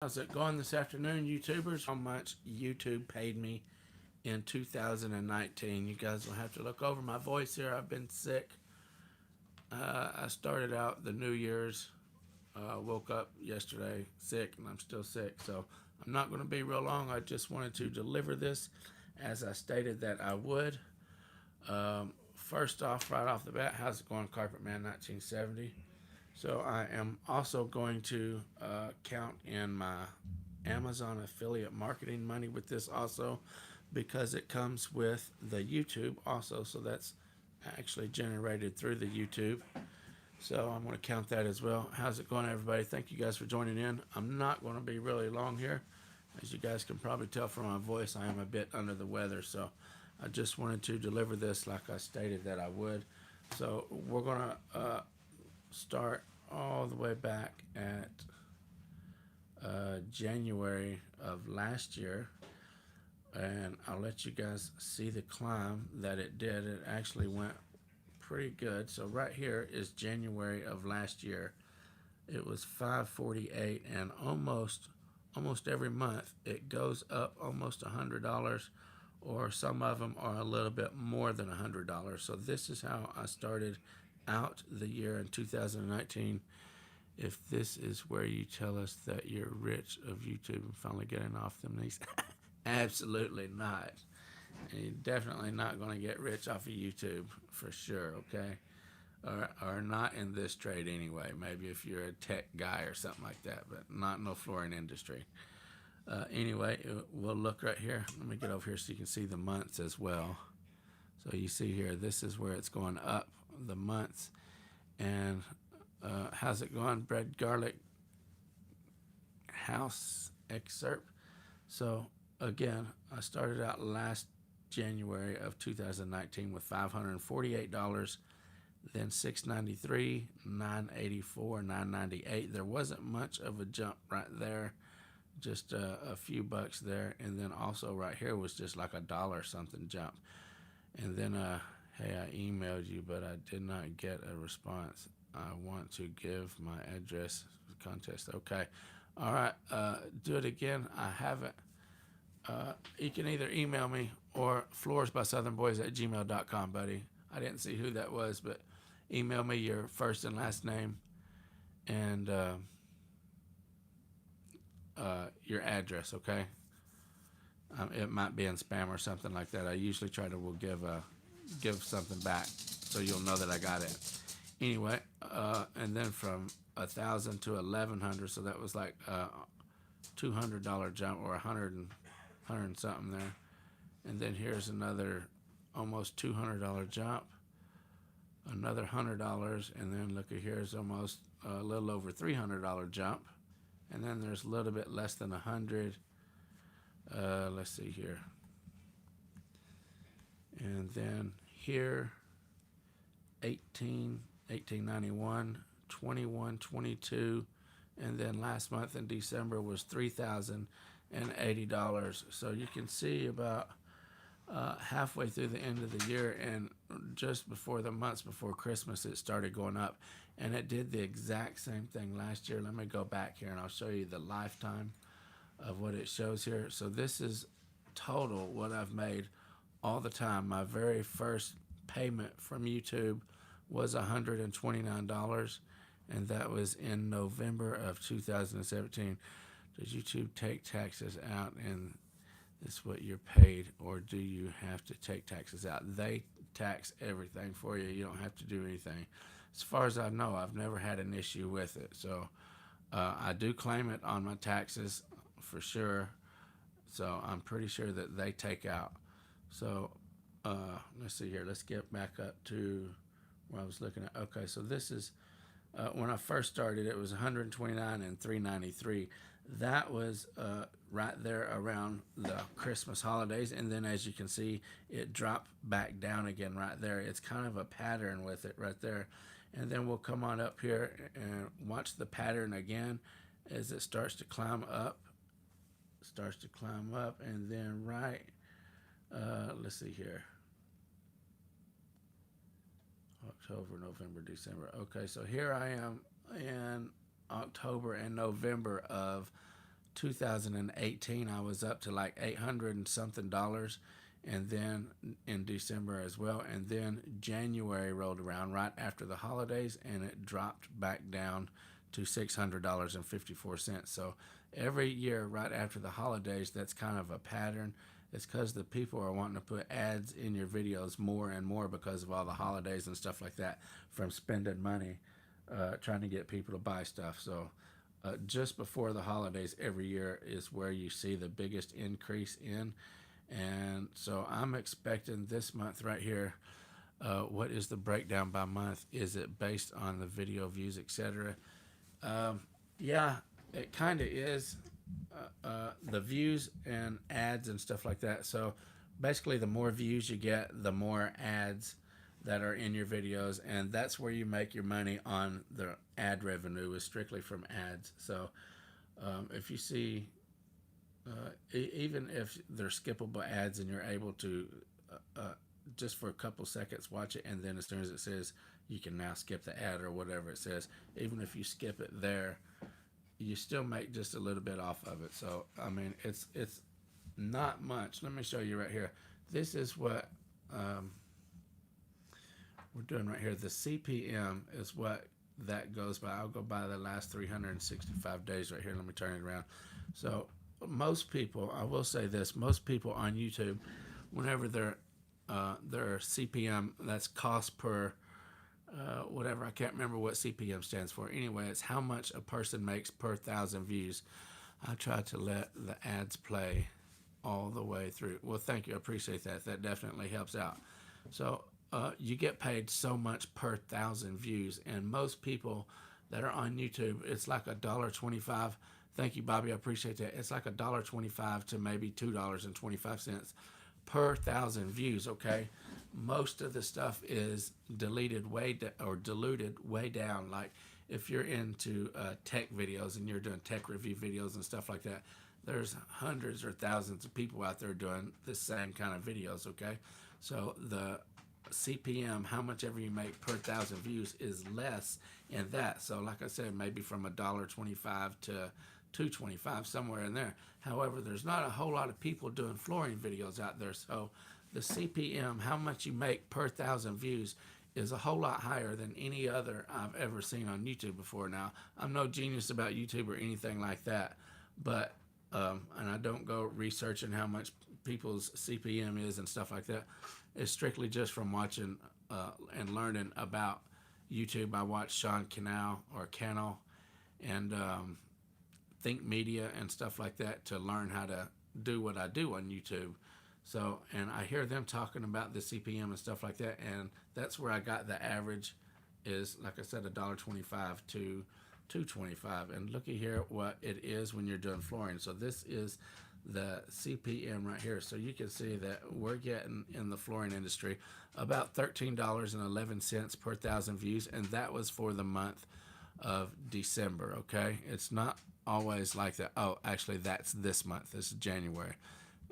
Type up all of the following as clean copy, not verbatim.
How's it going this afternoon, YouTubers? How much YouTube paid me in 2019? You guys will have to look over my voice here. I've been sick. I started out the New Year's, woke up yesterday sick, and I'm still sick. So I'm not going to be real long. I just wanted to deliver this as I stated that I would. First off, right off the bat, how's it going, Carpet Man 1970? So I am also going to count in my Amazon affiliate marketing money with this also, because it comes with the YouTube also. So that's actually generated through the YouTube. So I'm going to count that as well. How's it going, everybody? Thank you guys for joining in. I'm not going to be really long here. As you guys can probably tell from my voice, I am a bit under the weather. So I just wanted to deliver this like I stated that I would. So we're going to start all the way back at January of last year, and I'll let you guys see the climb that it did. It actually went pretty good. So right here is January of last year. It was 548, and almost every month it goes up almost $100, or some of them are a little bit more than $100. So this is how I started out the year in 2019. If this is where you tell us that you're rich of YouTube and finally getting off them knees, absolutely not. And you're definitely not going to get rich off of YouTube for sure, okay? Or not in this trade anyway. Maybe if you're a tech guy or something like that, but not in the flooring industry. Anyway, we'll look right here. Let me get over here so you can see the months as well. So you see here, this is where it's going up, the months. And how's it going? Bread garlic house excerpt. So again, I started out last January of 2019 with $548, then $693, $984, $998. There wasn't much of a jump right there, just a few bucks there, and then also right here was just like $1 something jump. And then hey, I emailed you, but I did not get a response. I want to give my address contest. Okay. All right. Do it again. I haven't. You can either email me or floorsbysouthernboys@gmail.com, buddy. I didn't see who that was, but email me your first and last name and your address, okay? It might be in spam or something like that. I usually try to give something back so you'll know that I got it. Anyway, and then from 1,000 to 1,100, so that was like $200 jump, or 100 and something there. And then here's another almost $200 jump, another $100, and then look at here's almost a little over $300 jump, and then there's a little bit less than 100. Let's see here, and then here 1891, 21, 22, and then last month in December was $3,080. So you can see about halfway through the end of the year, and just before the months before Christmas, it started going up, and it did the exact same thing last year. Let me go back here and I'll show you the lifetime of what it shows here. So this is total what I've made all the time. My very first payment from YouTube was $129, and that was in November of 2017. Does YouTube take taxes out, and this is what you're paid, or do you have to take taxes out? They tax everything for you. You don't have to do anything. As far as I know, I've never had an issue with it. So I do claim it on my taxes for sure. So I'm pretty sure that they take out. So let's see here. Let's get back up to where I was looking at. Okay, so this is when I first started, it was 129 and 393. That was right there around the Christmas holidays, and then as you can see, it dropped back down again right there. It's kind of a pattern with it right there. And then we'll come on up here and watch the pattern again as it starts to climb up. And then right, let's see here. October, November, December. Okay, so here I am in October and November of 2018, I was up to like 800 and something dollars. And then in December as well. And then January rolled around right after the holidays, and it dropped back down to $600.54. So every year right after the holidays, that's kind of a pattern. It's because the people are wanting to put ads in your videos more and more because of all the holidays and stuff like that, from spending money trying to get people to buy stuff. So just before the holidays every year is where you see the biggest increase in. And so I'm expecting this month right here. What is the breakdown by month? Is it based on the video views, etc.? Yeah, it kind of is. The views and ads and stuff like that. So basically, the more views you get, the more ads that are in your videos, and that's where you make your money on the ad revenue, is strictly from ads. So if you see, even if they're skippable ads and you're able to just for a couple seconds watch it, and then as soon as it says you can now skip the ad or whatever it says, even if you skip it there, you still make just a little bit off of it. So I mean, it's not much. Let me show you right here. This is what we're doing right here. The CPM is what that goes by. I'll go by the last 365 days right here. Let me turn it around. So most people, I will say this, most people on YouTube, whenever their CPM, that's cost per whatever, I can't remember what CPM stands for. Anyway, it's how much a person makes per 1,000 views. I try to let the ads play all the way through. Well, thank you. I appreciate that. That definitely helps out. So you get paid so much per 1,000 views, and most people that are on YouTube, it's like $1.25. Thank you, Bobby. I appreciate that. It's like $1.25 to maybe $2.25 per 1,000 views. Okay, most of the stuff is diluted way down. Like if you're into tech videos and you're doing tech review videos and stuff like that, there's hundreds or thousands of people out there doing the same kind of videos. Okay, so the CPM, how much ever you make per 1,000 views, is less in that. So like I said, maybe from $1.25 to $2.25, somewhere in there. However, there's not a whole lot of people doing flooring videos out there. So the CPM, how much you make per 1,000 views, is a whole lot higher than any other I've ever seen on YouTube before. Now, I'm no genius about YouTube or anything like that, but and I don't go researching how much people's CPM is and stuff like that. It's strictly just from watching and learning about YouTube. I watch Sean Cannell and Think Media and stuff like that to learn how to do what I do on YouTube. So, and I hear them talking about the CPM and stuff like that, and that's where I got the average is, like I said, $1.25 to $2.25. And looky here what it is when you're doing flooring. So this is the CPM right here. So you can see that we're getting in the flooring industry about $13.11 per 1,000 views, and that was for the month of December. Okay, it's not always like that. Oh, actually, that's this month. This is January,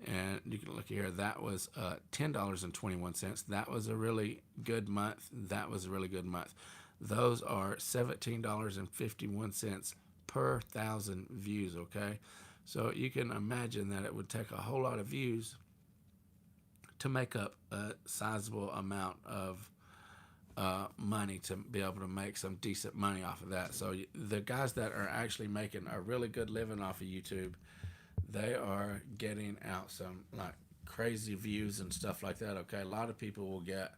and you can look here. That was $10.21. That was a really good month. Those are $17.51 per 1,000 views. Okay, so you can imagine that it would take a whole lot of views to make up a sizable amount of money to be able to make some decent money off of that. So the guys that are actually making a really good living off of YouTube, they are getting out some like crazy views and stuff like that. Okay, a lot of people will get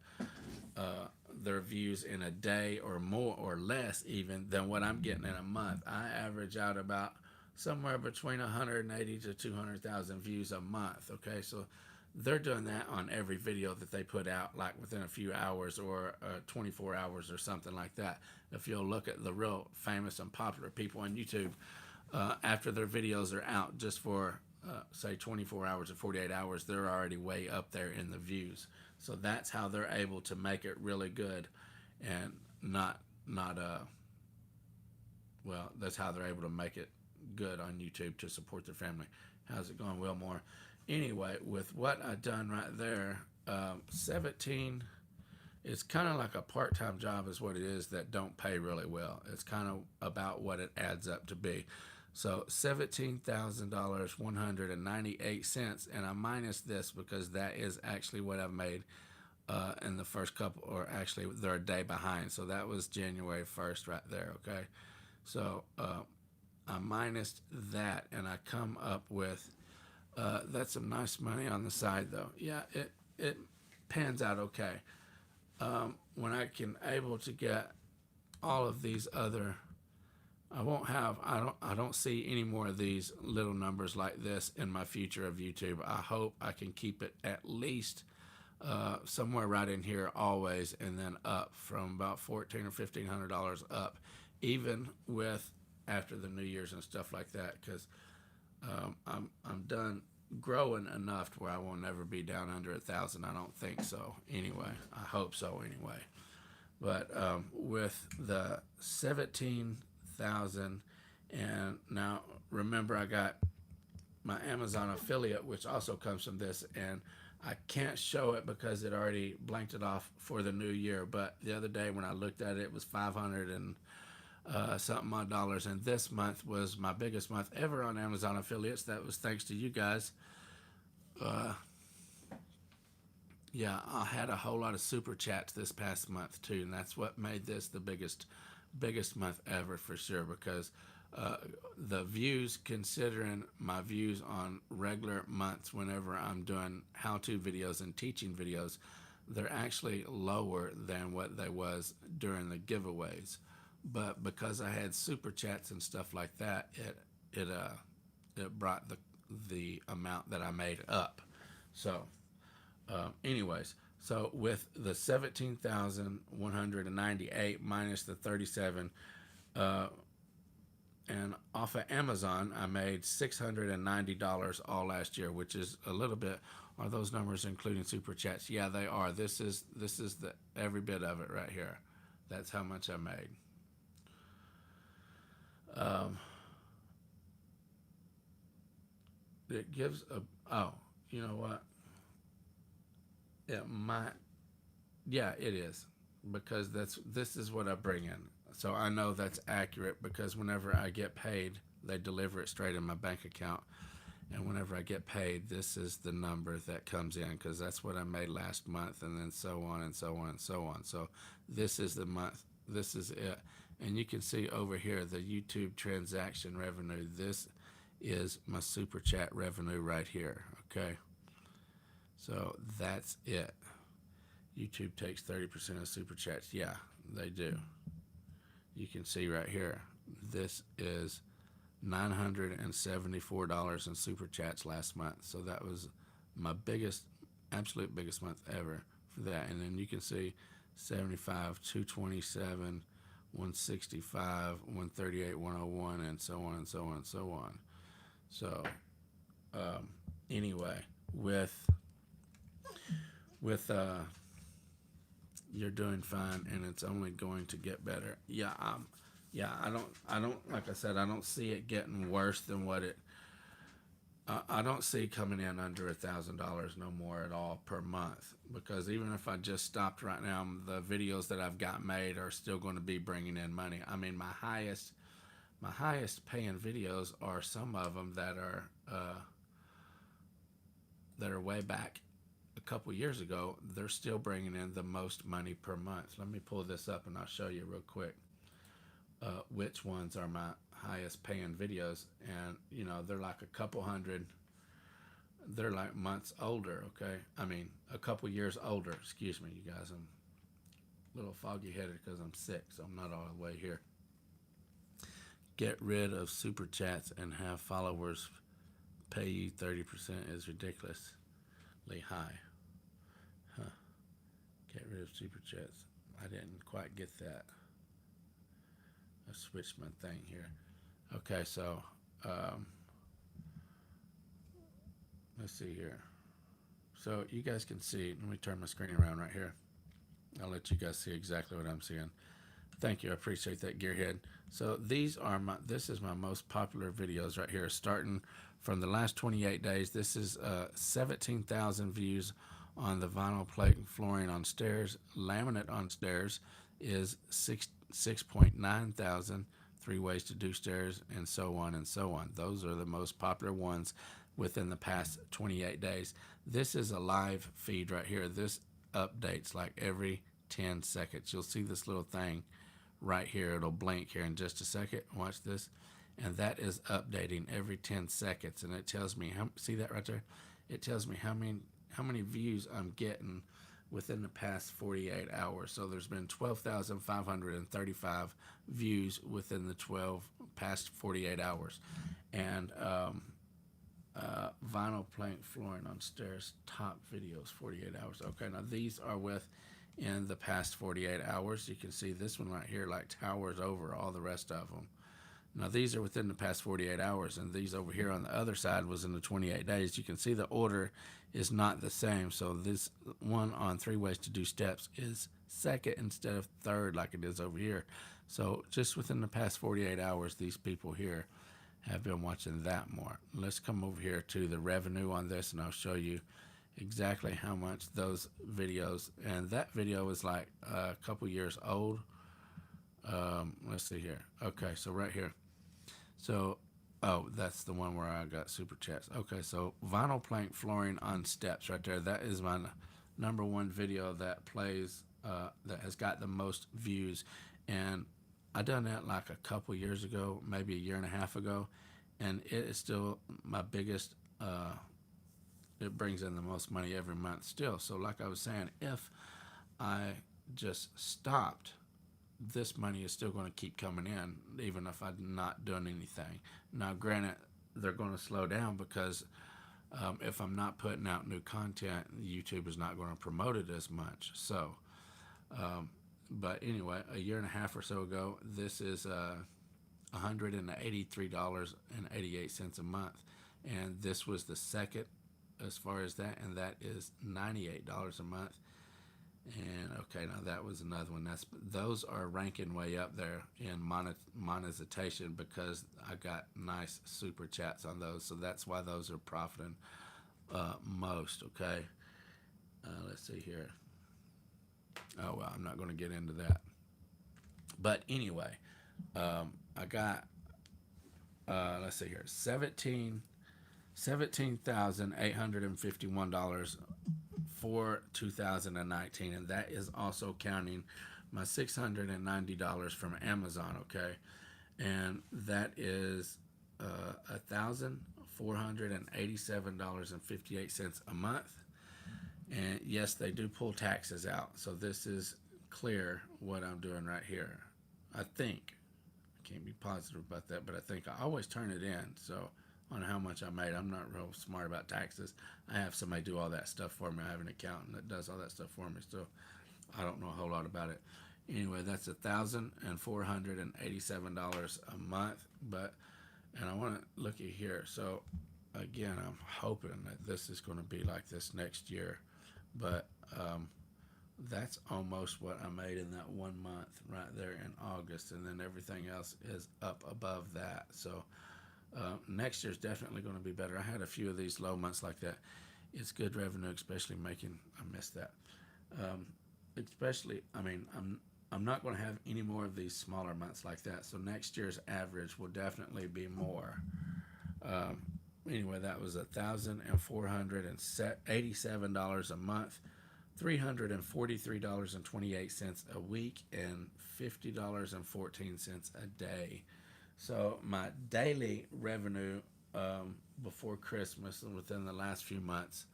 their views in a day or more or less even than what I'm getting in a month. I average out about somewhere between 180 to 200,000 views a month. Okay, so they're doing that on every video that they put out, like within a few hours or 24 hours or something like that. If you'll look at the real famous and popular people on YouTube, after their videos are out just for say 24 hours or 48 hours, they're already way up there in the views. So that's how they're able to make it really good, and that's how they're able to make it good on YouTube to support their family. How's it going, Wilmore? Anyway, with what I done right there, 17, it's kind of like a part-time job is what it is that don't pay really well. It's kind of about what it adds up to be. So $17,000 198 cents, and I minus this because that is actually what I've made in the first couple, or actually they're a day behind. So that was January 1st right there. Okay, so I minus that, and I come up with that's some nice money on the side though. Yeah, it pans out okay. When I can able to get all of these other, I don't see any more of these little numbers like this in my future of YouTube. I hope I can keep it at least somewhere right in here always, and then up from about $1,400 or $1,500 up, even with after the New Year's and stuff like that, because I'm done growing enough to where I will never be down under 1,000. I don't think so. Anyway, I hope so. Anyway, but with the 17,000, and now remember I got my Amazon affiliate, which also comes from this, and I can't show it because it already blanked it off for the new year. But the other day when I looked at it, it was 500 and something odd dollars, and this month was my biggest month ever on Amazon affiliates. That was thanks to you guys. Yeah, I had a whole lot of super chats this past month too, and that's what made this the biggest month ever for sure, because the views, considering my views on regular months whenever I'm doing how-to videos and teaching videos, they're actually lower than what they was during the giveaways. But because I had super chats and stuff like that, it brought the amount that I made up. So anyways, so with the 17,198 minus the 37, and off of Amazon, I made $690 all last year, which is a little bit. Are those numbers including super chats? Yeah, they are. This is the every bit of it right here. That's how much I made. It gives a, oh, you know what? It might, yeah, it is, because this is what I bring in. So I know that's accurate because whenever I get paid, they deliver it straight in my bank account. And whenever I get paid, this is the number that comes in, because that's what I made last month, and then so on and so on and so on. So this is the month. This is it. And you can see over here the YouTube transaction revenue. This is my super chat revenue right here. Okay. So that's it. YouTube takes 30% of super chats. Yeah, they do. You can see right here, this is $974 in super chats last month. So that was my absolute biggest month ever for that. And then you can see 75, 227, 165, 138, 101, and so on and so on and so on. So anyway, with you're doing fine, and it's only going to get better. Yeah, I don't like I said, I don't see it getting worse than what it. I don't see coming in under $1,000 no more at all per month, because even if I just stopped right now, the videos that I've got made are still going to be bringing in money. I mean, my highest paying videos are some of them that are way back a couple years ago. They're still bringing in the most money per month. Let me pull this up and I'll show you real quick which ones are my highest paying videos. And you know, they're like a couple hundred, they're like months older. Okay, I mean a couple years older, excuse me, you guys. I'm a little foggy headed because I'm sick, so I'm not all the way here. Get rid of super chats and have followers pay you 30% is ridiculously high. Huh. Get rid of super chats. I didn't quite get that. I switched my thing here. Okay, so let's see here. So you guys can see, let me turn my screen around right here. I'll let you guys see exactly what I'm seeing. Thank you, I appreciate that, Gearhead. So this is my most popular videos right here, starting from the last 28 days. This is 17,000 views on the vinyl plate and flooring on stairs. Laminate on stairs is 6.9 thousand. 3 ways to do stairs, and so on and so on. Those are the most popular ones within the past 28 days. This is a live feed right here. This updates like every 10 seconds. You'll see this little thing right here. It'll blink here in just a second. Watch this. And that is updating every 10 seconds. And it tells me, see that right there? It tells me how many views I'm getting within the past 48 hours. So there's been 12,535 views within the past 48 hours. And vinyl plank flooring on stairs, top videos, 48 hours. Okay, now these are within the past 48 hours. You can see this one right here like towers over all the rest of them. Now these are within the past 48 hours, and these over here on the other side was in the 28 days. You can see the order is not the same. So this one on 3 ways to do steps is second instead of third like it is over here. So just within the past 48 hours, these people here have been watching that more. Let's come over here to the revenue on this, and I'll show you exactly how much those videos, and that video is like a couple years old. Let's see here. Okay, so right here. So, oh, that's the one where I got super chats. Okay, so vinyl plank flooring on steps right there. That is my #1 video that plays, that has got the most views. And I done that like a couple years ago, maybe a year and a half ago. And it is still my biggest, it brings in the most money every month still. So like I was saying, if I just stopped, this money is still going to keep coming in, even if I'm not doing anything. Now, granted, they're going to slow down because if I'm not putting out new content, YouTube is not going to promote it as much. So, but anyway, a year and a half or so ago, this is $183.88 a month. And this was the second as far as that, and that is $98 a month. And okay, now that was another one. Those are ranking way up there in monetization because I got nice super chats on those. So that's why those are profiting most. Okay, let's see here. Oh well, I'm not going to get into that. But anyway, I got let's see here, $17,851 for 2019, and that is also counting my $690 from Amazon. Okay, and that is $1,487.58 a month. And yes, they do pull taxes out, so this is clear what I'm doing right here. I think, I can't be positive about that, but I think I always turn it in. So on how much I made, I'm not real smart about taxes. I have somebody do all that stuff for me. I have an accountant that does all that stuff for me, so I don't know a whole lot about it. Anyway, that's $1,487 a month. And I want to look at here. So again, I'm hoping that this is going to be like this next year, but that's almost what I made in that 1 month right there in August, and then everything else is up above that. So next year's definitely going to be better. I had a few of these low months like that. It's good revenue, especially making, I missed that. Especially, I mean, I'm not going to have any more of these smaller months like that. So next year's average will definitely be more. Anyway, that was $1,487 a month, $343.28 a week, and $50.14 a day. So my daily revenue before Christmas and within the last few months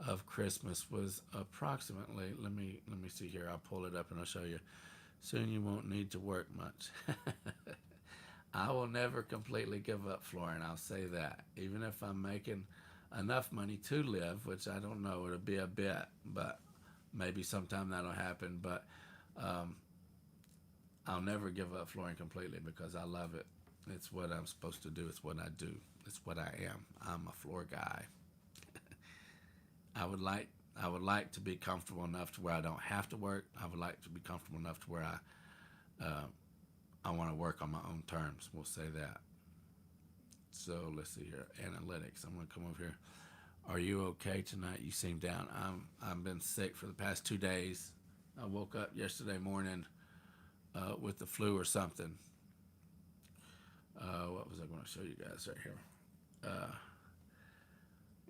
of Christmas was approximately, let me see here, I'll pull it up and I'll show you. Soon you won't need to work much. I will never completely give up flooring, I'll say that. Even if I'm making enough money to live, which I don't know, it'll be a bit, but maybe sometime that'll happen. But I'll never give up flooring completely because I love it. It's what I'm supposed to do. It's what I do. It's what I am. I'm a floor guy. I would like to be comfortable enough to where I don't have to work. I would like to be comfortable enough to where I want to work on my own terms. We'll say that. So let's see here. Analytics. I'm going to come over here. Are you okay tonight? You seem down. I've been sick for the past 2 days. I woke up yesterday morning with the flu or something. What was I going to show you guys right here?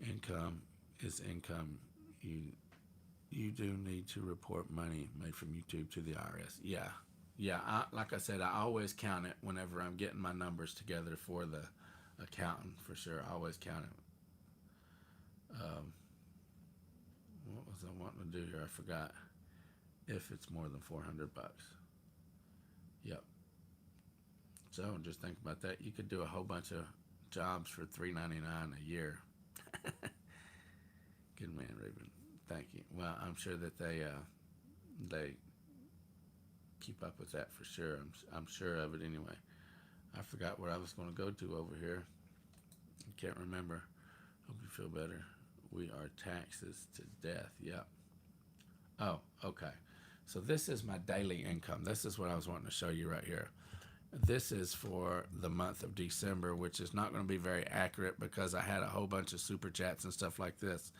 Income is income. You do need to report money made from YouTube to the IRS. Yeah. Like I said, I always count it whenever I'm getting my numbers together for the accountant, for sure. I always count it. What was I wanting to do here? I forgot. If it's more than $400. Yep. So just think about that. You could do a whole bunch of jobs for $3.99 a year. Good man, Ruben. Thank you. Well, I'm sure that they keep up with that for sure. I'm sure of it anyway. I forgot where I was going to go to over here. I can't remember. Hope you feel better. We are taxes to death. Yep. Oh, okay. So this is my daily income. This is what I was wanting to show you right here. This is for the month of December, which is not going to be very accurate because I had a whole bunch of super chats and stuff like this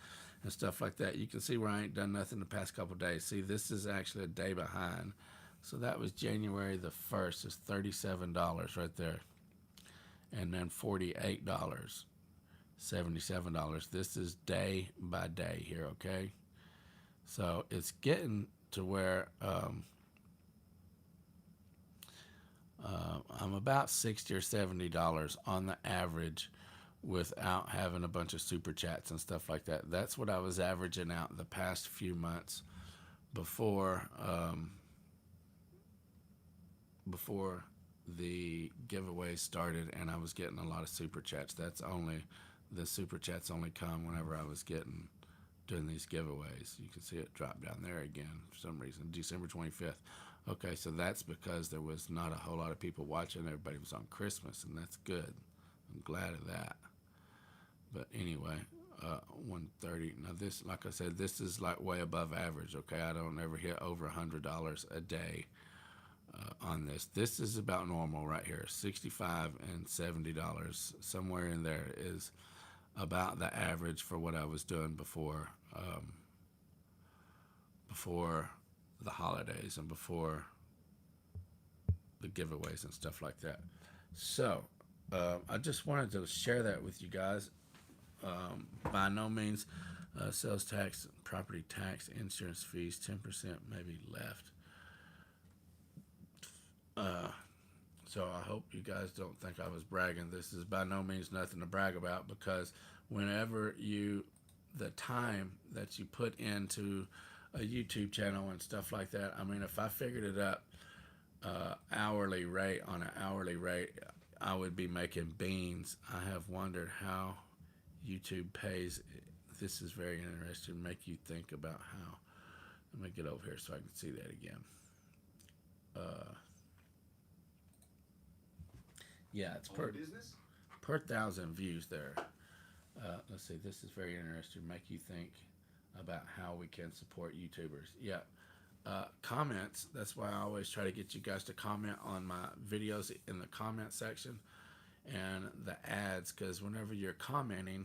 and stuff like that. You can see where I ain't done nothing the past couple of days. See, this is actually a day behind. So that was January the 1st. It's $37 right there. And then $48, $77. This is day by day here, okay? So it's getting to where I'm about $60 or $70 on the average without having a bunch of super chats and stuff like that. That's what I was averaging out the past few months before the giveaway started, and I was getting a lot of super chats. The super chats only come whenever I was doing these giveaways. You can see it drop down there again for some reason. December 25th. Okay, so that's because there was not a whole lot of people watching. Everybody was on Christmas, and that's good. I'm glad of that. But anyway, 130. Now this, like I said, this is like way above average. Okay, I don't ever hit over $100 a day on this. This is about normal right here. $65 and $70, somewhere in there is about the average for what I was doing before the holidays and before the giveaways and stuff like that. So I just wanted to share that with you guys. By no means sales tax, property tax, insurance fees, 10% maybe left. So I hope you guys don't think I was bragging. This is by no means nothing to brag about, because whenever the time that you put into a YouTube channel and stuff like that, I mean, if I figured it up hourly rate, I would be making beans. I have wondered how YouTube pays. This is very interesting. Make you think about how. Let me get over here so I can see that again. Yeah, it's per 1,000 views there. Let's see. This is very interesting. Make you think about how we can support YouTubers. Yeah. Comments. That's why I always try to get you guys to comment on my videos in the comment section and the ads, because whenever you're commenting,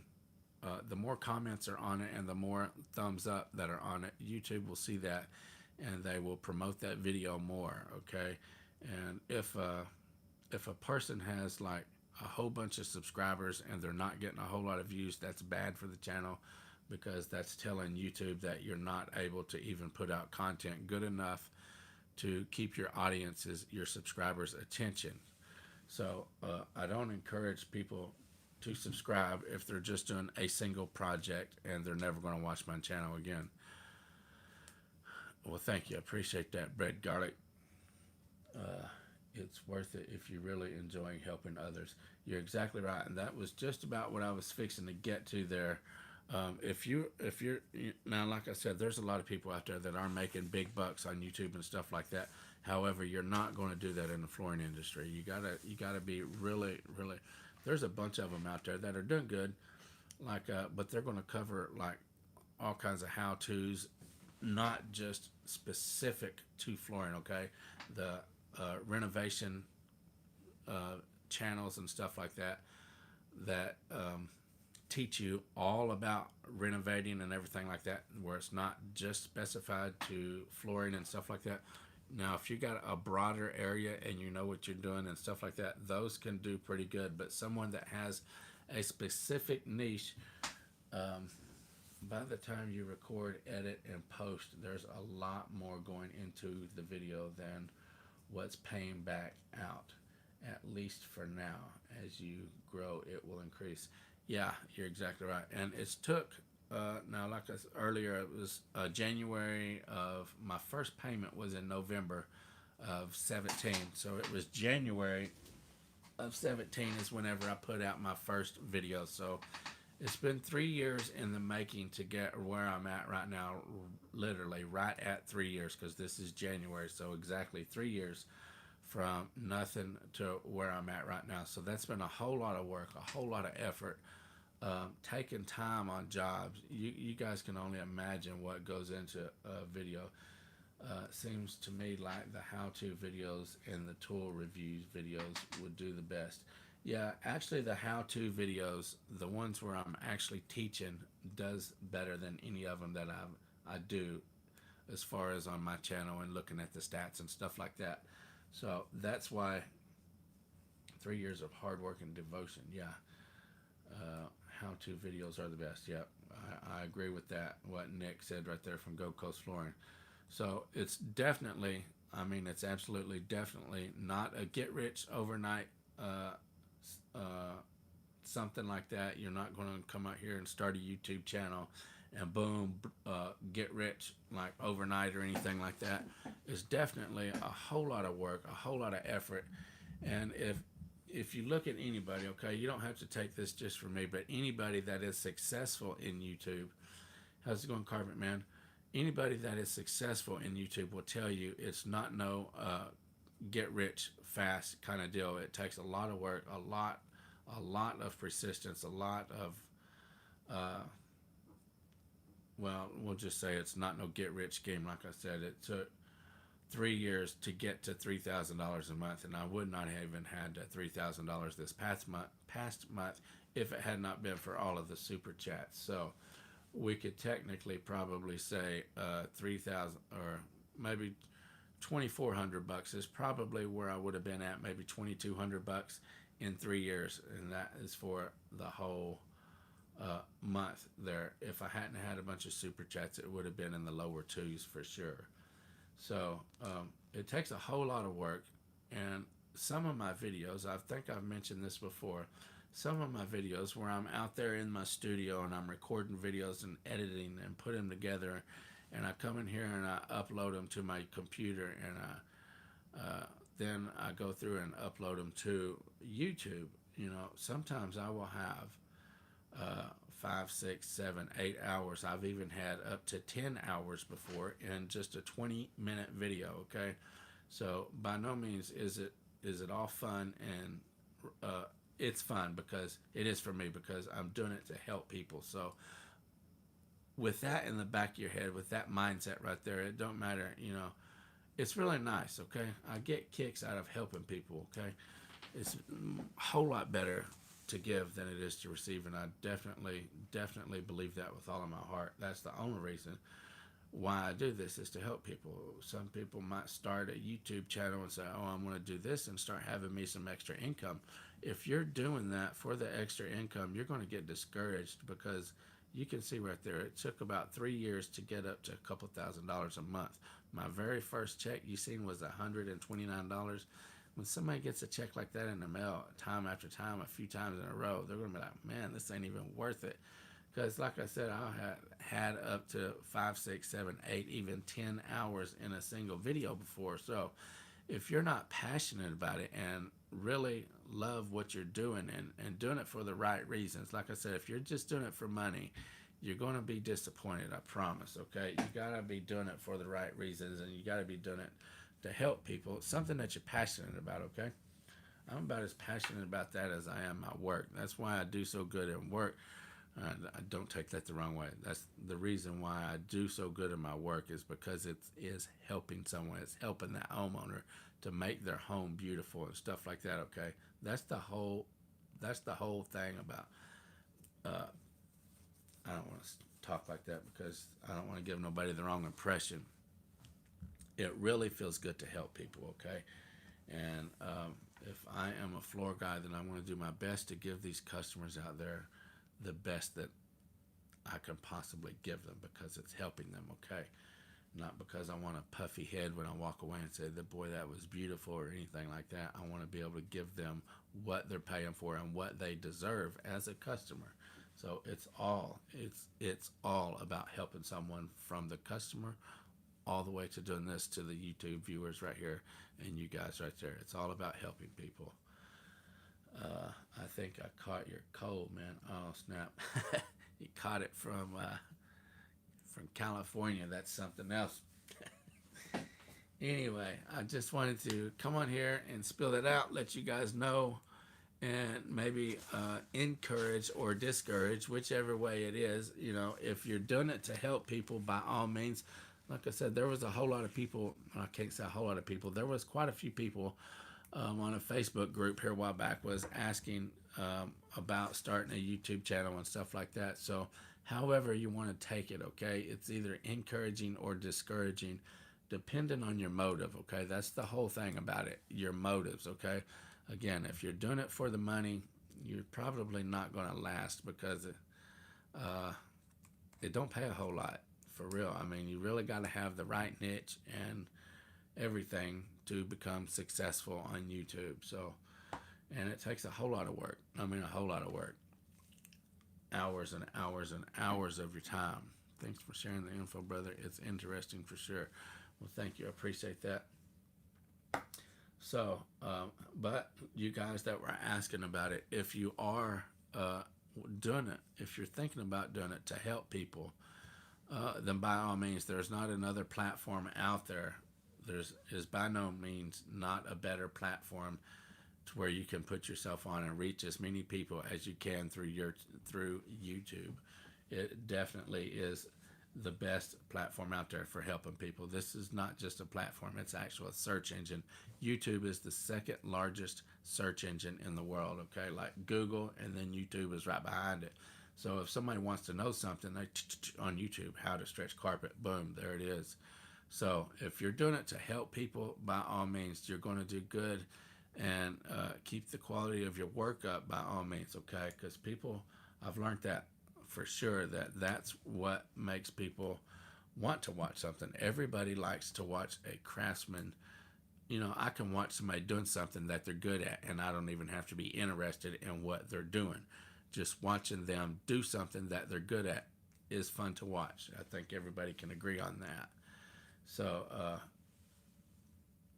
the more comments are on it and the more thumbs up that are on it, YouTube will see that and they will promote that video more. Okay. And if a person has like a whole bunch of subscribers and they're not getting a whole lot of views, that's bad for the channel, because that's telling YouTube that you're not able to even put out content good enough to keep your audience's, your subscribers' attention. So I don't encourage people to subscribe if they're just doing a single project and they're never going to watch my channel again. Well, thank you. I appreciate that, Bread Garlic. It's worth it if you're really enjoying helping others. You're exactly right, and that was just about what I was fixing to get to there. If you're now, like I said, there's a lot of people out there that are making big bucks on YouTube and stuff like that. However, you're not going to do that in the flooring industry. You gotta be really. There's a bunch of them out there that are doing good, like, but they're going to cover like all kinds of how-tos, not just specific to flooring. Okay, the renovation channels and stuff like that teach you all about renovating and everything like that, where it's not just specified to flooring and stuff like that. Now, if you got a broader area and you know what you're doing and stuff like that, those can do pretty good. But someone that has a specific niche, um, by the time you record, edit, and post, there's a lot more going into the video than what's paying back out. At least for now. As you grow, it will increase. Yeah, you're exactly right. And it's took now, like I said earlier, it was January of my first payment was in November of 17. So it was January of 17 is whenever I put out my first video. So it's been 3 years in the making to get where I'm at right now, literally right at 3 years, because this is January. So exactly 3 years from nothing to where I'm at right now. So that's been a whole lot of work, a whole lot of effort, taking time on jobs. You guys can only imagine what goes into a video. Seems to me like the how-to videos and the tool reviews videos would do the best. Yeah, actually the how-to videos, the ones where I'm actually teaching, does better than any of them that I do as far as on my channel and looking at the stats and stuff like that. So that's why 3 years of hard work and devotion. Yeah, how-to videos are the best. Yep, I agree with that. What Nick said right there from Gold Coast Flooring. So it's definitely, I mean, it's absolutely definitely not a get rich overnight something like that. You're not going to come out here and start a YouTube channel and boom, get rich like overnight or anything like that. It's definitely a whole lot of work, a whole lot of effort. And if you look at anybody, okay, you don't have to take this just from me, but anybody that is successful in YouTube, how's it going, Carpet Man? Anybody that is successful in YouTube will tell you it's not no get rich fast kind of deal. It takes a lot of work, a lot of persistence, a lot of well, we'll just say it's not no get rich scheme. Like I said, it took 3 years to get to $3,000 a month, and I would not have even had $3,000 this past month if it had not been for all of the super chats. So we could technically probably say 3,000 or maybe $2,400 is probably where I would have been at, maybe $2,200 in 3 years, and that is for the whole month there. If I hadn't had a bunch of super chats, it would have been in the lower twos for sure. So it takes a whole lot of work, and some of my videos, I think I've mentioned this before, some of my videos where I'm out there in my studio and I'm recording videos and editing and put them together, and I come in here and I upload them to my computer, and then I go through and upload them to YouTube. You know, sometimes I will have 5, 6, 7, 8 hours. I've even had up to 10 hours before in just a 20-minute video. Okay, so by no means is it all fun, and it's fun because it is for me, because I'm doing it to help people. So with that in the back of your head, with that mindset right there, it don't matter, you know, it's really nice. Okay, I get kicks out of helping people. Okay, it's a whole lot better to give than it is to receive, and I definitely believe that with all of my heart. That's the only reason why I do this, is to help people. Some people might start a YouTube channel and say, oh, I'm going to do this and start having me some extra income. If you're doing that for the extra income, you're going to get discouraged, because you can see right there, it took about 3 years to get up to a couple $1,000s a month. My very first check you seen was $129. When somebody gets a check like that in the mail time after time, a few times in a row, they're going to be like, man, this ain't even worth it. Because like I said, I had up to 5, 6, 7, 8, even 10 hours in a single video before. So if you're not passionate about it and really love what you're doing, and doing it for the right reasons, like I said, if you're just doing it for money, you're going to be disappointed, I promise. Okay, you got to be doing it for the right reasons, and you got to be doing it to help people. It's something that you're passionate about. Okay, I'm about as passionate about that as I am my work. That's why I do so good in work. I don't take that the wrong way. That's the reason why I do so good in my work, is because it is helping someone. It's helping that homeowner to make their home beautiful and stuff like that. Okay, that's the whole thing about. I don't want to talk like that because I don't want to give nobody the wrong impression. It really feels good to help people, okay? And if I am a floor guy, then I want to do my best to give these customers out there the best that I can possibly give them because it's helping them, okay? Not because I want a puffy head when I walk away and say, "The boy, that was beautiful," or anything like that. I want to be able to give them what they're paying for and what they deserve as a customer. So it's all about helping someone from the customer all the way to doing this to the YouTube viewers right here and you guys right there. It's all about helping people. I think I caught your cold, man. Oh snap! You caught it from California. That's something else. Anyway, I just wanted to come on here and spill it out, let you guys know, and maybe encourage or discourage, whichever way it is. You know, if you're doing it to help people, by all means. Like I said, there was a whole lot of people. I can't say a whole lot of people. There was quite a few people on a Facebook group here a while back was asking about starting a YouTube channel and stuff like that. So however you want to take it, okay, it's either encouraging or discouraging depending on your motive, okay? That's the whole thing about it, your motives, okay? Again, if you're doing it for the money, you're probably not going to last because it don't pay a whole lot, for real. I mean, you really got to have the right niche and everything to become successful on YouTube. So, and it takes a whole lot of work. I mean, a whole lot of work. Hours and hours and hours of your time. Thanks for sharing the info, brother. It's interesting for sure. Well, thank you. I appreciate that. So, but you guys that were asking about it, if you are doing it, if you're thinking about doing it to help people, then by all means, there's not another platform out there. There's is by no means not a better platform to where you can put yourself on and reach as many people as you can through YouTube. It definitely is the best platform out there for helping people. This is not just a platform, it's actually a search engine. YouTube is the second largest search engine in the world, okay? Like Google, and then YouTube is right behind it. So if somebody wants to know something, they on YouTube, how to stretch carpet, boom, there it is. So if you're doing it to help people, by all means, you're going to do good, and keep the quality of your work up by all means, okay? Because people, I've learned that for sure, that's what makes people want to watch something. Everybody likes to watch a craftsman. You know, I can watch somebody doing something that they're good at, and I don't even have to be interested in what they're doing. Just watching them do something that they're good at is fun to watch. I think everybody can agree on that. So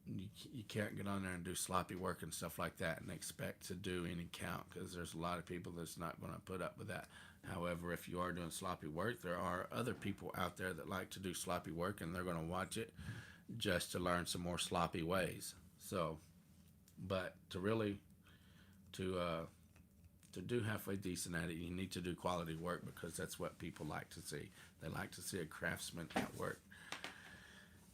you can't get on there and do sloppy work and stuff like that and expect to do any count, because there's a lot of people that's not going to put up with that. However, if you are doing sloppy work, there are other people out there that like to do sloppy work, and they're going to watch it just to learn some more sloppy ways. So, but to really to do halfway decent at it, you need to do quality work, because that's what people like to see. They like to see a craftsman at work.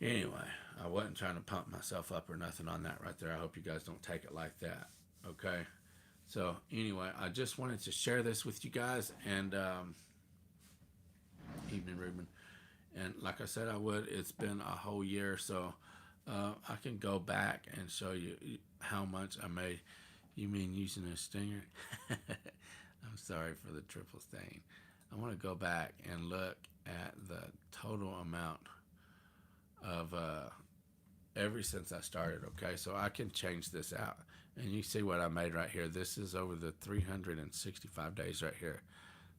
Anyway, I wasn't trying to pump myself up or nothing on that right there. I hope you guys don't take it like that. Okay? So, anyway, I just wanted to share this with you guys. And, evening, Ruben. And like I said I would, it's been a whole year. So, I can go back and show you how much I made. You mean using a stinger? I'm sorry for the triple stain. I want to go back and look at the total amount of ever since I started, okay? So I can change this out. And you see what I made right here. This is over the 365 days right here.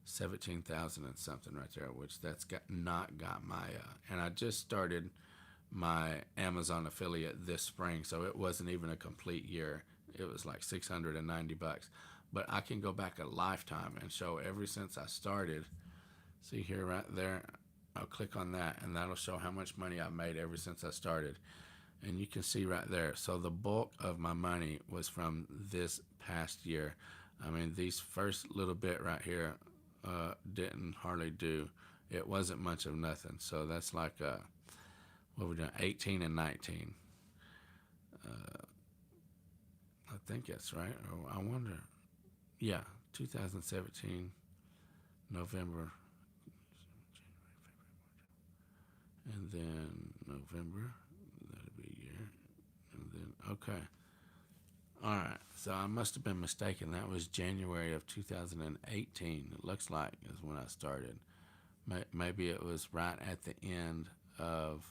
17,000 and something right there, which that's not got my, and I just started my Amazon affiliate this spring, so it wasn't even a complete year. It was like $690. But I can go back a lifetime and show ever since I started. See here right there, I'll click on that, and that'll show how much money I've made ever since I started. And you can see right there. So the bulk of my money was from this past year. I mean, these first little bit right here didn't hardly do. It wasn't much of nothing. So that's like, what we're doing, 18 and 19. I think that's right. Or I wonder. Yeah, 2017, November. And then November, Then okay. All right. So I must have been mistaken. That was January of 2018. It looks like is when I started. Maybe it was right at the end of.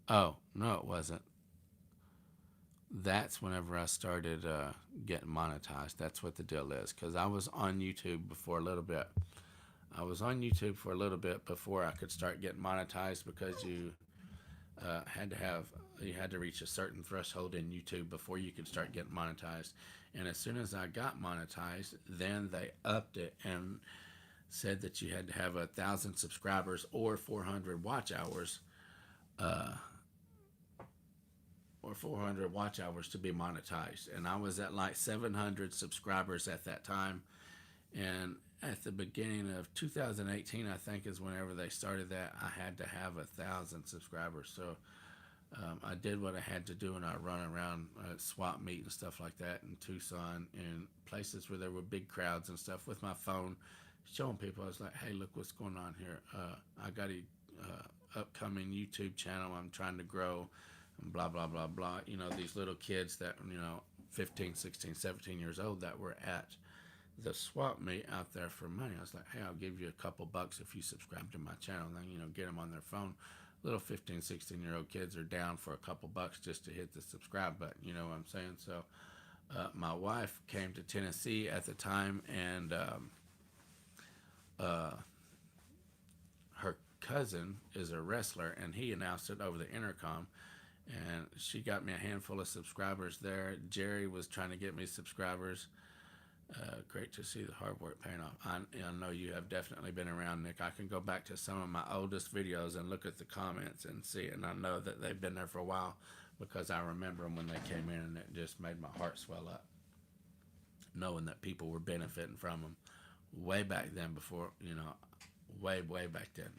Oh no, it wasn't. That's whenever I started getting monetized. That's what the deal is. Because I was on YouTube before a little bit. I was on YouTube for a little bit before I could start getting monetized because you had to reach a certain threshold in YouTube before you could start getting monetized. And as soon as I got monetized, then they upped it and said that you had to have 1,000 subscribers or 400 watch hours, to be monetized. And I was at like 700 subscribers at that time. And at the beginning of 2018, I think is whenever they started that, I had to have 1,000 subscribers. So I did what I had to do, and I run around swap meet and stuff like that in Tucson and places where there were big crowds and stuff with my phone, showing people. I was like, "Hey, look what's going on here. I got a upcoming YouTube channel I'm trying to grow, and blah blah blah blah." You know, these little kids that 15, 16, 17 years old that were at the swap meet out there for money. I was like, "Hey, I'll give you a couple bucks if you subscribe to my channel." And then get them on their phone. Little 15, 16-year-old kids are down for a couple bucks just to hit the subscribe button. You know what I'm saying? So my wife came to Tennessee at the time, and her cousin is a wrestler, and he announced it over the intercom, and she got me a handful of subscribers there. Jerry was trying to get me subscribers. Great to see the hard work paying off. I know you have definitely been around, Nick. I can go back to some of my oldest videos and look at the comments and see it, and I know that they've been there for a while because I remember them when they came in, and it just made my heart swell up, knowing that people were benefiting from them way back then before, way back then,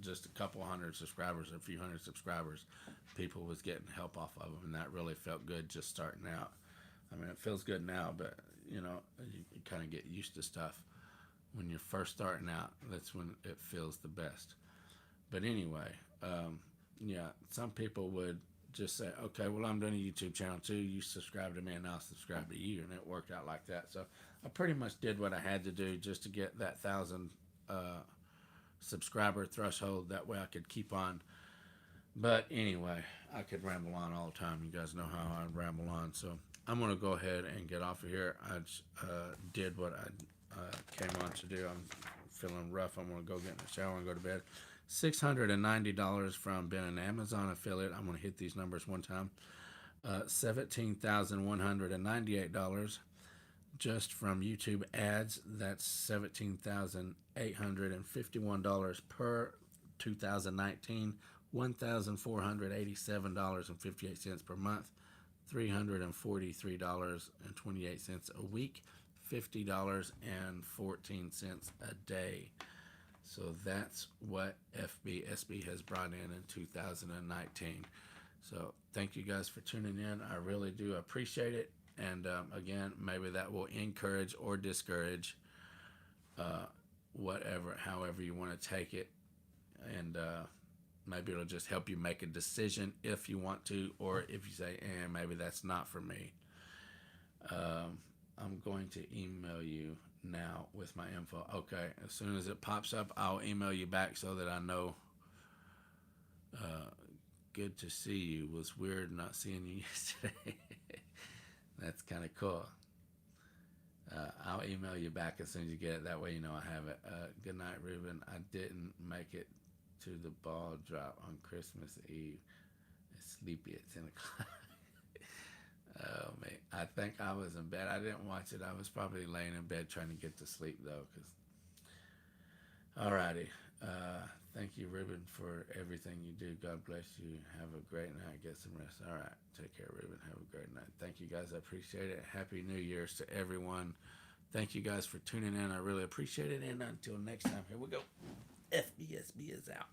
just a couple hundred subscribers, a few hundred subscribers, people was getting help off of them, and that really felt good just starting out. I mean, it feels good now, but you kind of get used to stuff. When you're first starting out, that's when it feels the best. But anyway, some people would just say, okay, well, I'm doing a YouTube channel too. You subscribe to me and I'll subscribe to you. And it worked out like that. So I pretty much did what I had to do just to get that 1,000 subscriber threshold. That way I could keep on. But anyway, I could ramble on all the time. You guys know how I ramble on. So I'm going to go ahead and get off of here. I did what I came on to do. I'm feeling rough. I'm going to go get in the shower and go to bed. $690 from being an Amazon affiliate. I'm going to hit these numbers one time. $17,198 just from YouTube ads. That's $17,851 per 2019. $1,487.58 per month. $343.28 a week, $50.14 a day. So that's what FBSB has brought in 2019. So thank you guys for tuning in. I really do appreciate it. And again, maybe that will encourage or discourage, however you want to take it. And maybe it'll just help you make a decision if you want to, or if you say, maybe that's not for me. I'm going to email you now with my info. Okay, as soon as it pops up, I'll email you back so that I know. Good to see you. Was weird not seeing you yesterday. That's kind of cool. I'll email you back as soon as you get it. That way you know I have it. Good night, Ruben. I didn't make it to the ball drop on Christmas Eve. It's sleepy at 10 o'clock. Oh, man. I think I was in bed. I didn't watch it. I was probably laying in bed trying to get to sleep, though. Alrighty. Thank you, Ruben, for everything you do. God bless you. Have a great night. Get some rest. All right. Take care, Ruben. Have a great night. Thank you, guys. I appreciate it. Happy New Year's to everyone. Thank you, guys, for tuning in. I really appreciate it. And until next time, here we go. FBSB is out.